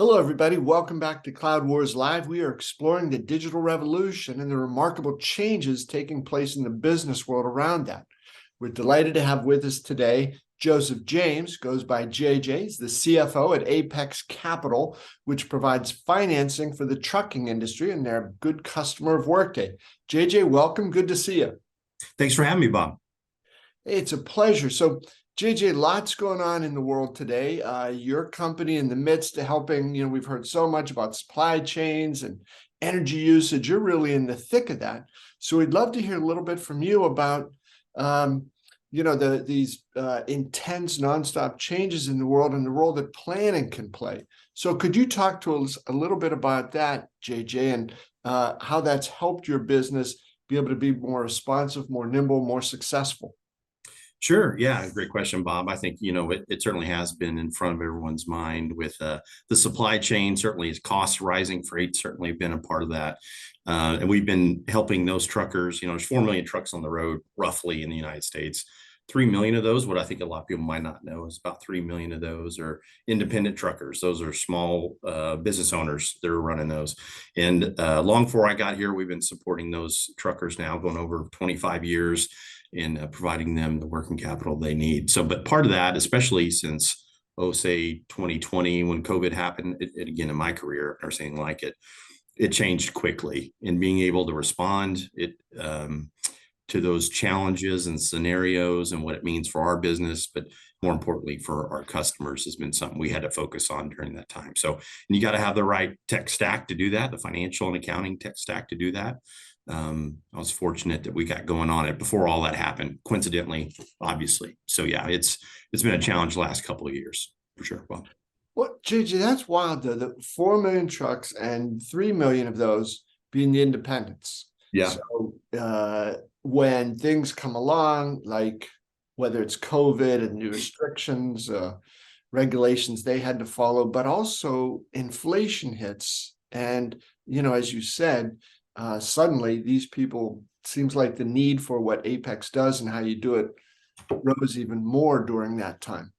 Hello, everybody. Welcome back to Cloud Wars Live. We are exploring the digital revolution and the remarkable changes taking place in the business world around that. We're delighted to have with us today Joseph James, goes by JJ. He's the CFO at Apex Capital, which provides financing for the trucking industry, and they're a good customer of Workday. JJ, welcome. Good to see you. Thanks for having me, Bob. It's a pleasure. So, JJ, lots going on in the world today. Your company in the midst of helping, we've heard so much about supply chains and energy usage. You're really in the thick of that. So we'd love to hear a little bit from you about, these intense nonstop changes in the world and the role that planning can play. So could you talk to us a little bit about that, JJ, and how that's helped your business be able to be more responsive, more nimble, more successful? Sure. Yeah. Great question, Bob. I think, it certainly has been in front of everyone's mind with the supply chain. Certainly is cost rising. Freight certainly been a part of that. And we've been helping those truckers. There's 4 million trucks on the road roughly in the United States. 3 million of those, what I think a lot of people might not know is about 3 million of those are independent truckers. Those are small business owners that are running those. And long before I got here, we've been supporting those truckers now going over 25 years in providing them the working capital they need. So, but part of that, especially since, say 2020, when COVID happened, it again, in my career, or saying like it changed quickly in being able to respond to those challenges and scenarios and what it means for our business, but more importantly for our customers has been something we had to focus on during that time. So, and you got to have the right tech stack to do that, the financial and accounting tech stack to do that. I was fortunate that we got going on it before all that happened, coincidentally, obviously. So yeah, it's been a challenge the last couple of years for sure. Well, JJ, that's wild though. The 4 million trucks and 3 million of those being the independents. Yeah. So when things come along, like whether it's COVID and new restrictions, regulations they had to follow, but also inflation hits. And, as you said, suddenly these people, seems like the need for what Apex does and how you do it rose even more during that time.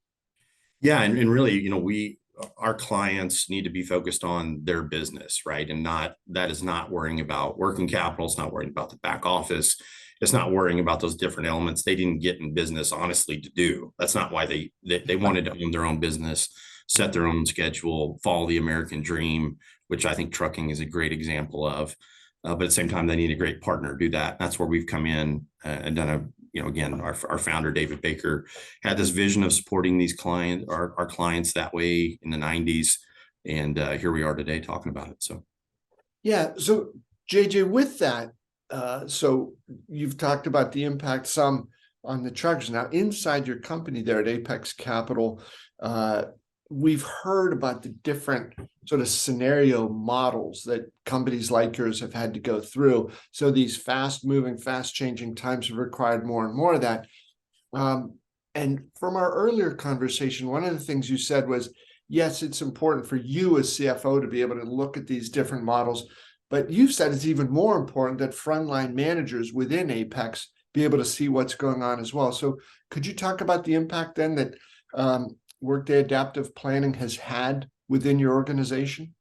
Yeah. And really, our clients need to be focused on their business, right? And that is not worrying about working capital. It's not worrying about the back office. It's not worrying about those different elements they didn't get in business, honestly, to do. That's not why they wanted to own their own business, set their own schedule, follow the American dream, which I think trucking is a great example of. But at the same time, they need a great partner to do that. That's where we've come in and done again, our founder, David Baker, had this vision of supporting these our clients that way in the 90s. And here we are today talking about it. So, yeah. So JJ, with that, so you've talked about the impact some on the truckers. Now, inside your company there at Apex Capital, we've heard about the different sort of scenario models that companies like yours have had to go through. So these fast-moving, fast-changing times have required more and more of that. And from our earlier conversation, one of the things you said was, yes, it's important for you as CFO to be able to look at these different models, but you've said it's even more important that frontline managers within Apex be able to see what's going on as well. So could you talk about the impact then that Workday Adaptive Planning has had within your organization?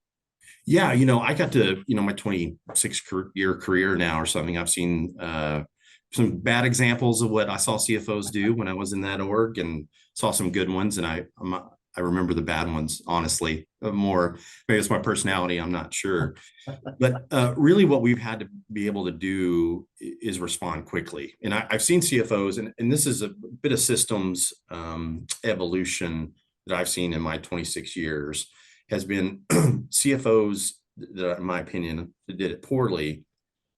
Yeah, I got to, my 26-year career now or something. I've seen some bad examples of what I saw CFOs do when I was in that org, and saw some good ones. And I remember the bad ones, honestly, more. Maybe it's my personality, I'm not sure. But really what we've had to be able to do is respond quickly. And I've seen CFOs, and this is a bit of systems evolution that I've seen in my 26 years, has been CFOs that, in my opinion, that did it poorly,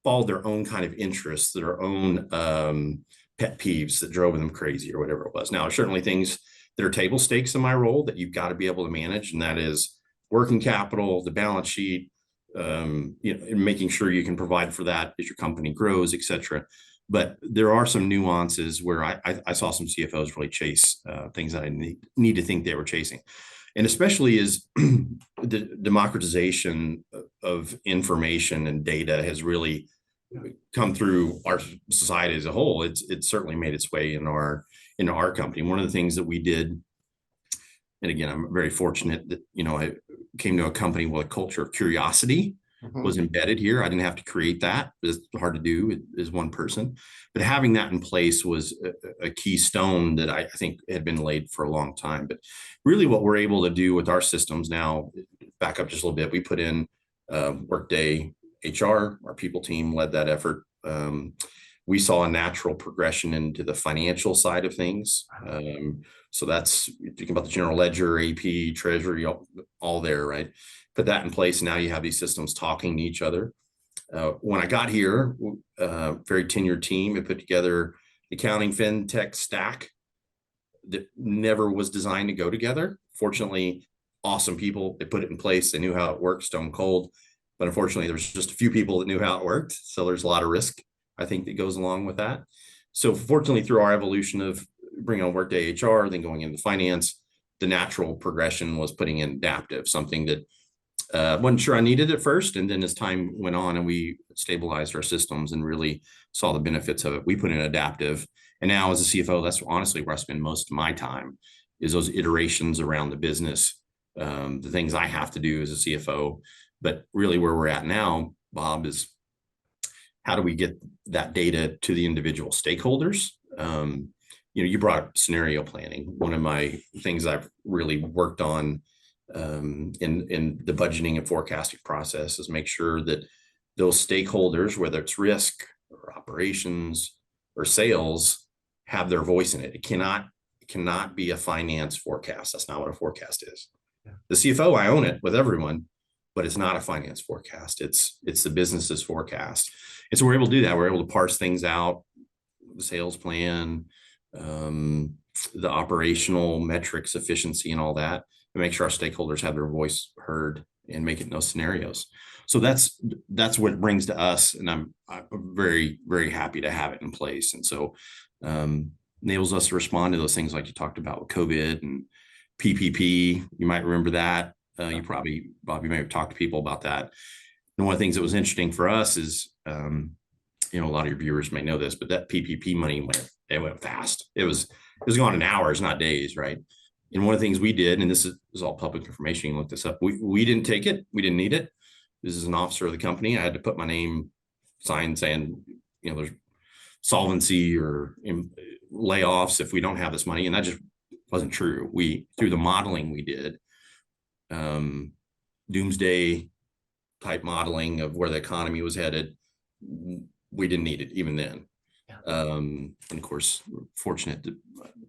followed their own kind of interests, their own pet peeves that drove them crazy or whatever it was. Now, certainly things that are table stakes in my role that you've got to be able to manage, and that is working capital, the balance sheet, and making sure you can provide for that as your company grows, et cetera. But there are some nuances where I saw some CFOs really chase things that I need to think they were chasing. And especially as the democratization of information and data has really come through our society as a whole, it's certainly made its way into our company. One of the things that we did, and again, I'm very fortunate that came to a company with a culture of curiosity was embedded here. I didn't have to create that. It's hard to do as one person, but having that in place was a keystone that I think had been laid for a long time. But really what we're able to do with our systems now, back up just a little bit, we put in Workday HR, our people team led that effort. We saw a natural progression into the financial side of things. So that's thinking about the general ledger, AP, treasury, all there, right? Put that in place. Now you have these systems talking to each other. When I got here, very tenured team, it put together accounting, fintech stack that never was designed to go together. Fortunately, awesome people, they put it in place. They knew how it worked, stone cold. But unfortunately, there was just a few people that knew how it worked. So there's a lot of risk, I think, that goes along with that. So fortunately, through our evolution of bringing on Workday HR, then going into finance, the natural progression was putting in Adaptive, something that wasn't sure I needed at first. And then as time went on and we stabilized our systems and really saw the benefits of it, we put in Adaptive. And now as a CFO, that's honestly where I spend most of my time, is those iterations around the business, the things I have to do as a CFO. But really where we're at now, Bob, is how do we get that data to the individual stakeholders? You brought up scenario planning. One of my things I've really worked on in the budgeting and forecasting process is make sure that those stakeholders, whether it's risk or operations or sales, have their voice in it. It cannot be a finance forecast. That's not what a forecast is. Yeah. The CFO, I own it with everyone, but it's not a finance forecast. It's the business's forecast. And so we're able to do that. We're able to parse things out, the sales plan, the operational metrics, efficiency, and all that, and make sure our stakeholders have their voice heard and make it in those scenarios. So that's what it brings to us, and I'm very, very happy to have it in place. And so enables us to respond to those things like you talked about with COVID and PPP. You might remember that. You probably, Bob, you may have talked to people about that. And one of the things that was interesting for us is, a lot of your viewers may know this, but that PPP money went fast. It was gone in hours, not days, right? And one of the things we did, and this is all public information, you can look this up. We didn't take it. We didn't need it. This is an officer of the company. I had to put my name sign saying, there's solvency or layoffs if we don't have this money. And that just wasn't true. Through the modeling we did, doomsday type modeling of where the economy was headed, we didn't need it even then. Yeah. And of course, we're fortunate to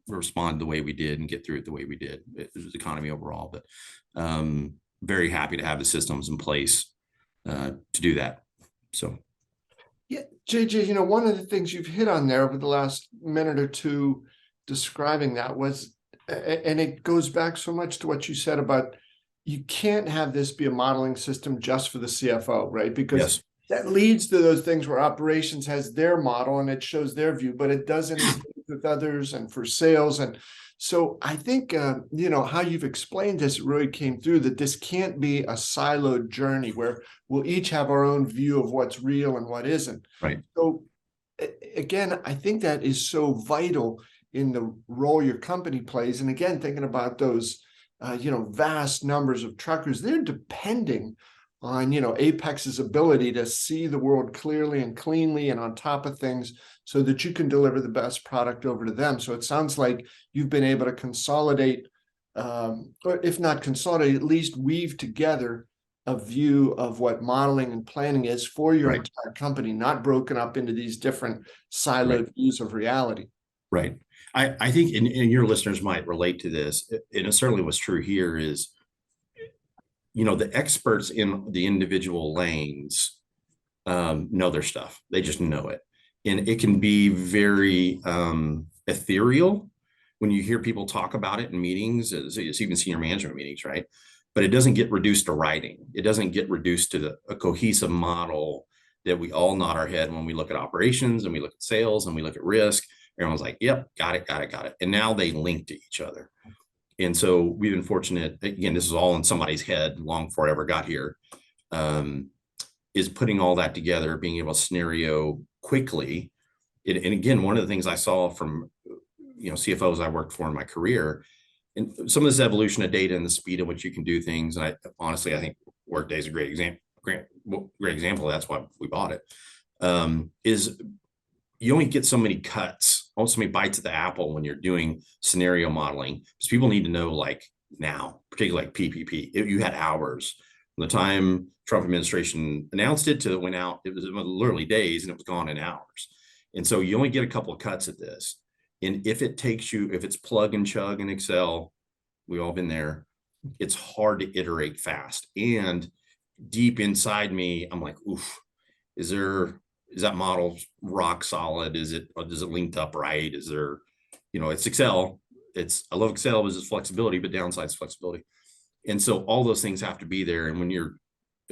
respond the way we did and get through it the way we did. It was the economy overall, but very happy to have the systems in place to do that. So, yeah, JJ, one of the things you've hit on there over the last minute or two describing that was, and it goes back so much to what you said about you can't have this be a modeling system just for the CFO, right? Because yes, that leads to those things where operations has their model and it shows their view, but it doesn't with others and for sales. And so I think, how you've explained this really came through, that this can't be a siloed journey where we'll each have our own view of what's real and what isn't. Right. So again, I think that is so vital in the role your company plays. And again, thinking about those, vast numbers of truckers, they're depending on, Apex's ability to see the world clearly and cleanly and on top of things so that you can deliver the best product over to them. So it sounds like you've been able to consolidate, or if not consolidate, at least weave together a view of what modeling and planning is for your entire company, not broken up into these different siloed views of reality. Right. I think, and your listeners might relate to this, and it certainly was true here, is, the experts in the individual lanes know their stuff. They just know it. And it can be very ethereal when you hear people talk about it in meetings, it's even senior management meetings, right? But it doesn't get reduced to writing. It doesn't get reduced to a cohesive model that we all nod our head when we look at operations and we look at sales and we look at risk. Everyone's like, yep, got it. And now they link to each other. And so we've been fortunate, again, this is all in somebody's head long before I ever got here, is putting all that together, being able to scenario quickly. And again, one of the things I saw from, CFOs I worked for in my career and some of this evolution of data and the speed at which you can do things. And I honestly, I think Workday is a great example. Great example. That's why we bought it. Is you only get so many cuts, so many bites at the apple when you're doing scenario modeling, because people need to know like now, particularly like PPP. You had hours from the time Trump administration announced it to it went out. It was literally days, and it was gone in hours. And so you only get a couple of cuts at this. And if it takes you, if it's plug and chug in Excel, we've all been there. It's hard to iterate fast. And deep inside me, I'm like, oof, is that model rock solid? Is it linked up right? Is there, it's Excel. I love Excel because it's flexibility, but downside's flexibility. And so all those things have to be there. And when you're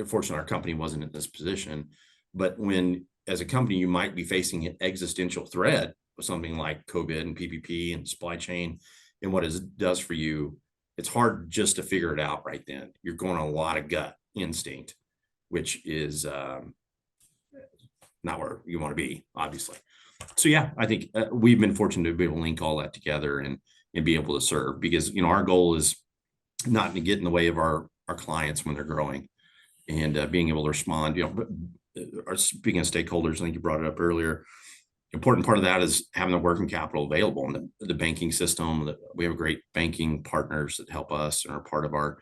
fortunate, our company wasn't in this position, but when as a company, you might be facing an existential threat with something like COVID and PPP and supply chain and what it does for you, it's hard just to figure it out right then. You're going on a lot of gut instinct, which is not where you want to be, obviously. So yeah, I think we've been fortunate to be able to link all that together and be able to serve, because our goal is not to get in the way of our clients when they're growing, and being able to respond. Speaking of stakeholders, I think you brought it up earlier. Important part of that is having the working capital available in the banking system. We have great banking partners that help us and are part of our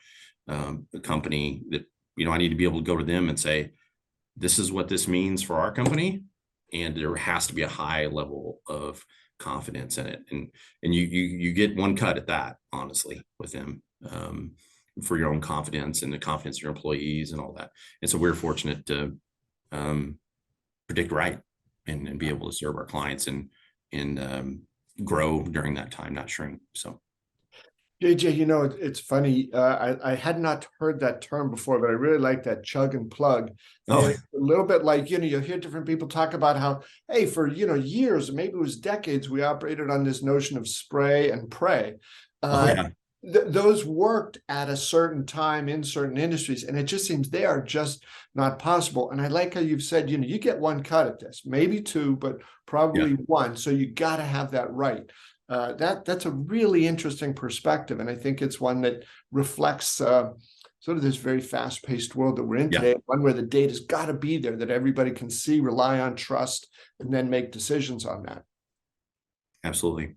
company. That I need to be able to go to them and say, this is what this means for our company, and there has to be a high level of confidence in it. And you get one cut at that, honestly, with them, for your own confidence and the confidence of your employees and all that. And so we're fortunate to predict right and be able to serve our clients and grow during that time, not shrink. So. JJ, it's funny. I had not heard that term before, but I really like that chug and plug. Oh. A little bit like, you'll hear different people talk about how, hey, for, years, maybe it was decades, we operated on this notion of spray and pray. Yeah. Those worked at a certain time in certain industries, and it just seems they are just not possible. And I like how you've said, you get one cut at this, maybe two, but probably one. So you got to have that right. That's a really interesting perspective, and I think it's one that reflects sort of this very fast-paced world that we're in today, one where the data's got to be there, that everybody can see, rely on, trust, and then make decisions on that. Absolutely.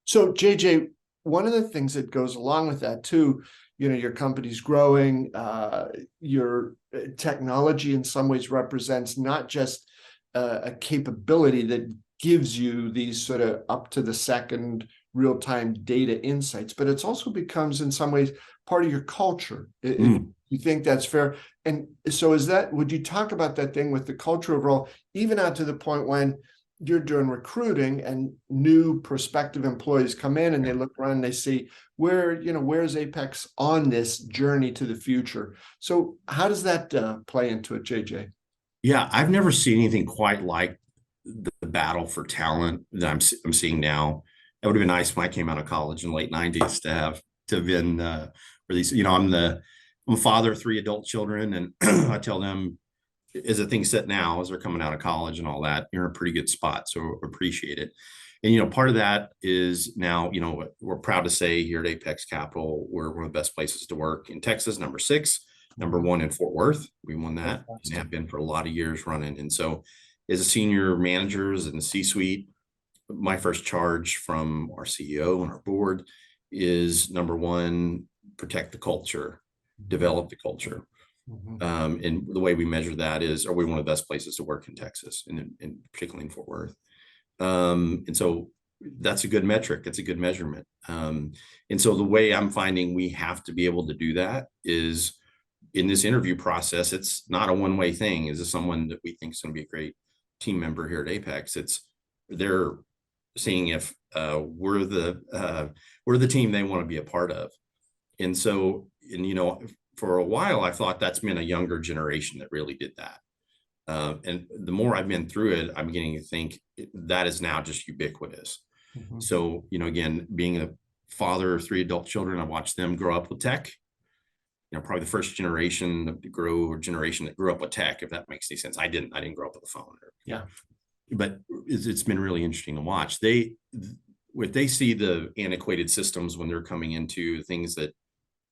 So, JJ, one of the things that goes along with that too, your company's growing, your technology in some ways represents not just a capability that gives you these sort of up to the second real-time data insights, but it's also becomes in some ways part of your culture. You think that's fair? And so would you talk about that thing with the culture overall, even out to the point when you're doing recruiting and new prospective employees come in and they look around and they see where's Apex on this journey to the future? So how does that play into it, JJ? Yeah, I've never seen anything quite like the battle for talent that I'm seeing now. It would have been nice when I came out of college in the late 90s to have been released. I'm a father of 3 adult children, and I tell them, as a thing set now, as they're coming out of college and all that, you're in a pretty good spot. So appreciate it. And, part of that is now, we're proud to say here at Apex Capital, we're one of the best places to work in Texas, number 6, number 1 in Fort Worth. We won that and have been for a lot of years running. And so as a senior managers in the C-suite, my first charge from our CEO and our board is, number 1, protect the culture, develop the culture. And the way we measure that is, are we one of the best places to work in Texas, and particularly in Fort Worth? And so that's a good metric. It's a good measurement. And so the way I'm finding we have to be able to do that is in this interview process. It's not a one-way thing. Is this someone that we think is going to be a great team member here at Apex? They're seeing if we're the team they want to be a part of. And so, for a while, I thought that's been a younger generation that really did that. And the more I've been through it, I'm beginning to think that is now just ubiquitous. So, again, being a father of 3 adult children, I watched them grow up with tech. Probably the first generation that grew up with tech, if that makes any sense. I didn't grow up with a phone. But it's been really interesting to watch. if they see the antiquated systems when they're coming into things that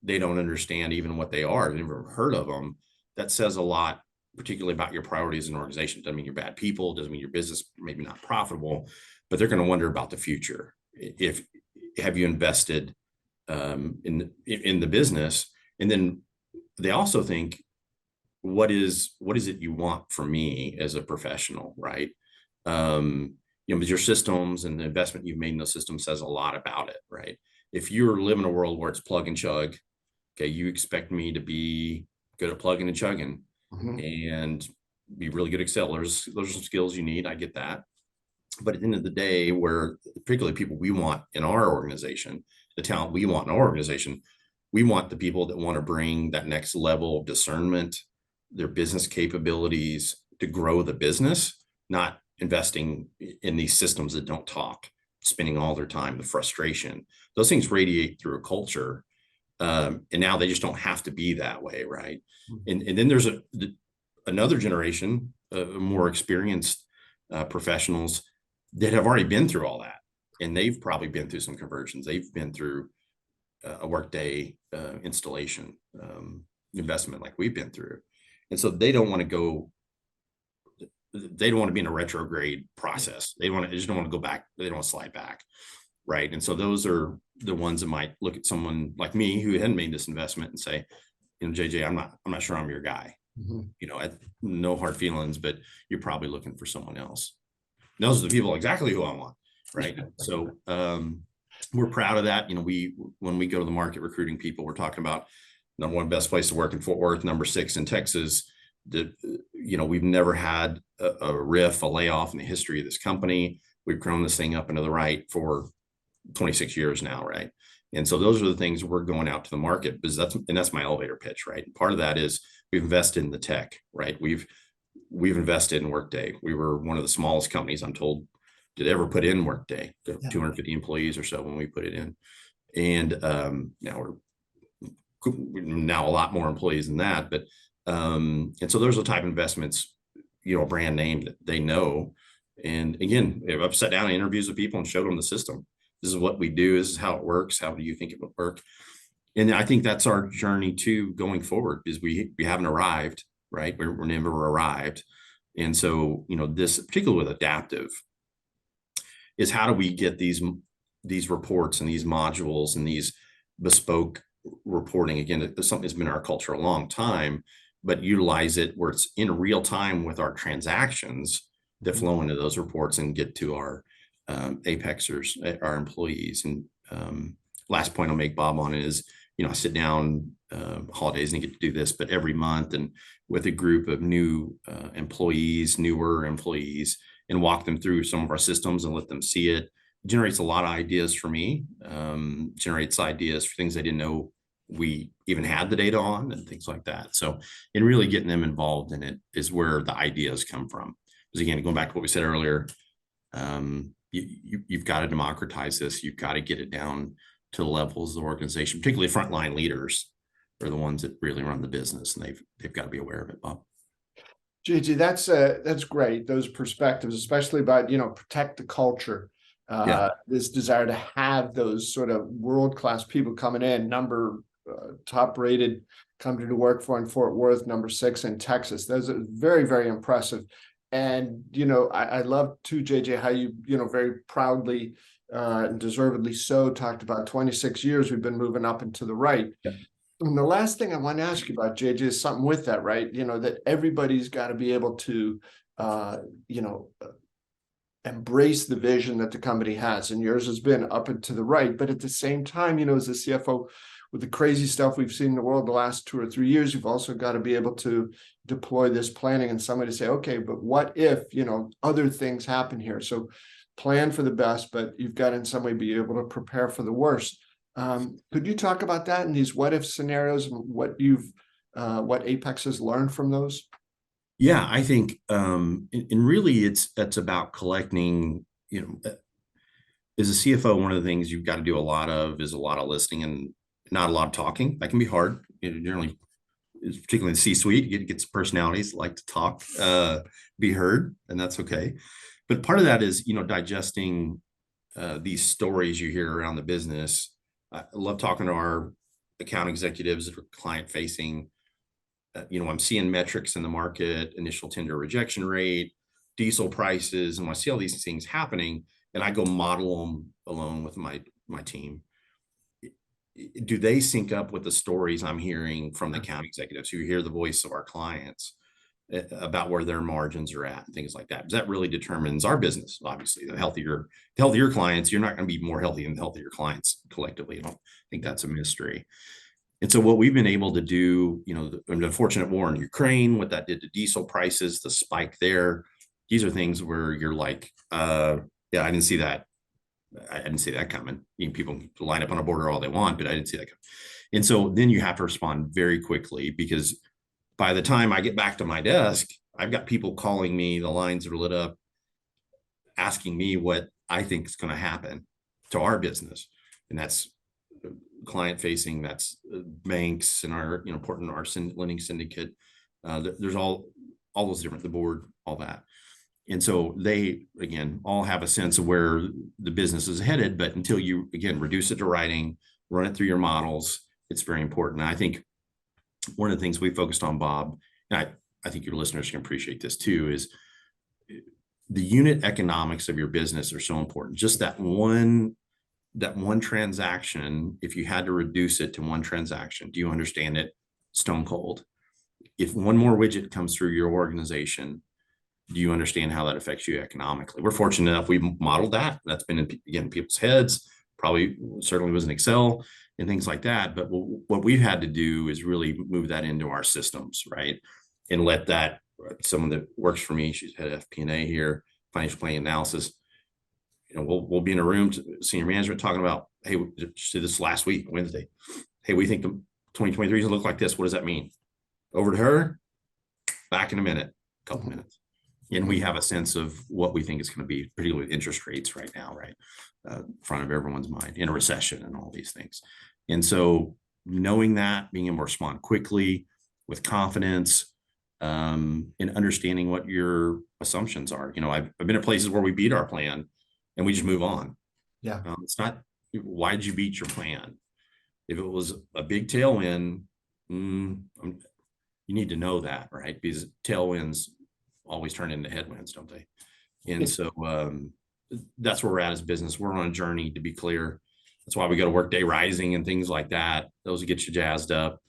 they don't understand even what they are, they've never heard of them, that says a lot, particularly about your priorities as an organization. Doesn't mean you're bad people, doesn't mean your business maybe not profitable, but they're going to wonder about the future. If have you invested in the business? And then they also think, what is it you want from me as a professional, right? But your systems and the investment you've made in those systems says a lot about it, right? If you're living in a world where it's plug and chug, okay, you expect me to be good at plugging and chugging and be really good at Excel. Those are some skills you need. I get that. But at the end of the day, where particularly people we want in our organization, the talent we want in our organization, we want the people that want to bring that next level of discernment, their business capabilities to grow the business, not investing in these systems that don't talk, spending all their time, the frustration. Those things radiate through a culture. And now they just don't have to be that way, right? And then there's another generation of more experienced professionals that have already been through all that. And they've probably been through some conversions. They've been through a Workday installation investment like we've been through. And so they don't want to be in a retrograde process. They just don't want to go back. They don't want to slide back. Right. And so those are the ones that might look at someone like me who hadn't made this investment and say, JJ, I'm not sure I'm your guy. No hard feelings, but you're probably looking for someone else. And those are the people exactly who I want. Right. So we're proud of that. When we go to the market recruiting people, we're talking about number one best place to work in Fort Worth, number 6 in Texas. We've never had a riff, a layoff in the history of this company. We've grown this thing up into the right for 26 years now, right? And so those are the things we're going out to the market, because that's my elevator pitch, right? And part of that is we've invested in the tech, right? We've invested in Workday. We were one of the smallest companies, I'm told, did ever put in Workday, 250 employees or so when we put it in. And now we're a lot more employees than that. But and so those are the type of investments, a brand name that they know. And again, I've sat down in interviews with people and showed them the system. This is what we do. This is how it works. How do you think it would work? And I think that's our journey too going forward, is we haven't arrived, right? We're never arrived. And so, this particularly with adaptive is how do we get these reports and these modules and these bespoke reporting? Again, it's something that's been in our culture a long time, but utilize it where it's in real time with our transactions that flow into those reports and get to our Apexers, our employees. And last point I'll make, Bob, on it is, I sit down holidays and get to do this, but every month and with a group of newer employees, and walk them through some of our systems and let them see it. It generates a lot of ideas for me, generates ideas for things I didn't know we even had the data on and things like that. So in really getting them involved in it is where the ideas come from. Because again, going back to what we said earlier, you've got to democratize this. You've got to get it down to the levels of the organization, particularly frontline leaders are the ones that really run the business, and they've got to be aware of it, Bob. JJ, that's great. Those perspectives, especially about, protect the culture. This desire to have those sort of world-class people coming in, top rated company to work for in Fort Worth, number 6 in Texas. Those are very, very impressive. And, I love too, JJ, how you, very proudly and deservedly so talked about 26 years we've been moving up and to the right. Yeah. And the last thing I want to ask you about, JJ, is something with that, right? That everybody's got to be able to, embrace the vision that the company has. And yours has been up and to the right. But at the same time, as a CFO, with the crazy stuff we've seen in the world the last 2 or 3 years, you've also got to be able to deploy this planning and somebody to say, okay, but what if, other things happen here? So plan for the best, but you've got to in some way be able to prepare for the worst. Could you talk about that in these what if scenarios and what Apex has learned from those? Yeah, I think, and really that's about collecting, as a CFO, one of the things you've got to do a lot of is a lot of listening and not a lot of talking. That can be hard. Generally, particularly in the C-suite, you get some personalities that like to talk, be heard, and that's okay. But part of that is, digesting these stories you hear around the business. I love talking to our account executives that are client facing. I'm seeing metrics in the market, initial tender rejection rate, diesel prices, and when I see all these things happening, and I go model them alone with my team, do they sync up with the stories I'm hearing from the account executives who hear the voice of our clients about where their margins are at and things like that? Because that really determines our business. Obviously, the healthier clients, you're not going to be more healthy than the healthier clients collectively. I don't think that's a mystery. And so what we've been able to do, the unfortunate war in Ukraine, what that did to diesel prices, the spike there, these are things where you're like, yeah, I didn't see that. I didn't see that coming. People line up on a border all they want, but I didn't see that coming. And so then you have to respond very quickly, because by the time I get back to my desk, I've got people calling me, the lines are lit up, asking me what I think is going to happen to our business. And that's client facing, that's banks and our, important our lending syndicate. There's all those different, the board, all that. And so they, again, all have a sense of where the business is headed, but until you, again, reduce it to writing, run it through your models, it's very important. And I think one of the things we focused on, Bob, and I think your listeners can appreciate this too, is the unit economics of your business are so important. Just that one transaction, if you had to reduce it to one transaction, do you understand it stone cold? If one more widget comes through your organization, do you understand how that affects you economically? We're fortunate enough we've modeled that. That's been in people's heads, probably certainly was in Excel and things like that. But what we've had to do is really move that into our systems, right? And let that, someone that works for me, she's head of FP&A here, financial planning analysis, we'll be in a room, senior management, talking about, hey, we did this last week, Wednesday. Hey, we think the 2023 is gonna look like this. What does that mean? Over to her, back in a minute, couple minutes. And we have a sense of what we think is going to be, particularly with interest rates right now, right? Front of everyone's mind in a recession and all these things. And so knowing that, being able to respond quickly with confidence, and understanding what your assumptions are. I've been in places where we beat our plan and we just move on. Yeah. It's not, why did you beat your plan? If it was a big tailwind, you need to know that, right? Because tailwinds always turn into headwinds, don't they? And so that's where we're at as a business. We're on a journey, to be clear. That's why we go to Workday Rising and things like that. Those get you jazzed up.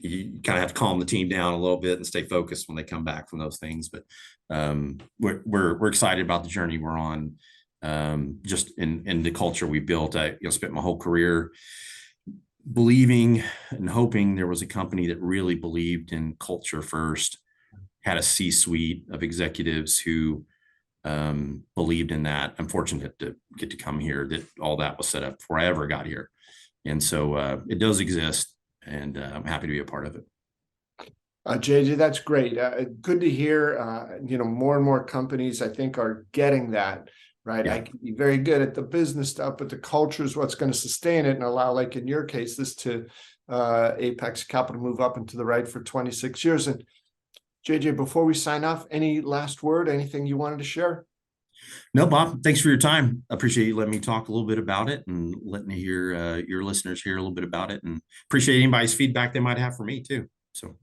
You kind of have to calm the team down a little bit and stay focused when they come back from those things. But we're excited about the journey we're on, just in the culture we built. I spent my whole career believing and hoping there was a company that really believed in culture first, had a C-suite of executives who believed in that. I'm fortunate to get to come here, that all that was set up before I ever got here. And so it does exist, and I'm happy to be a part of it. JJ, that's great. Good to hear. More and more companies, I think, are getting that, right? Yeah. I can be very good at the business stuff, but the culture is what's going to sustain it and allow, like in your case, this to Apex Capital move up and to the right for 26 years. And JJ, before we sign off, any last word, anything you wanted to share? No, Bob, thanks for your time. I appreciate you letting me talk a little bit about it and letting me hear your listeners hear a little bit about it, and appreciate anybody's feedback they might have for me too. So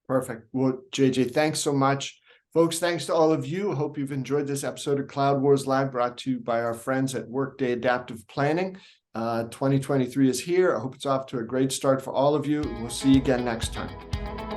perfect. Well, JJ, thanks so much. Folks, thanks to all of you. Hope you've enjoyed this episode of Cloud Wars Live, brought to you by our friends at Workday Adaptive Planning. 2023 is here. I hope it's off to a great start for all of you. We'll see you again next time.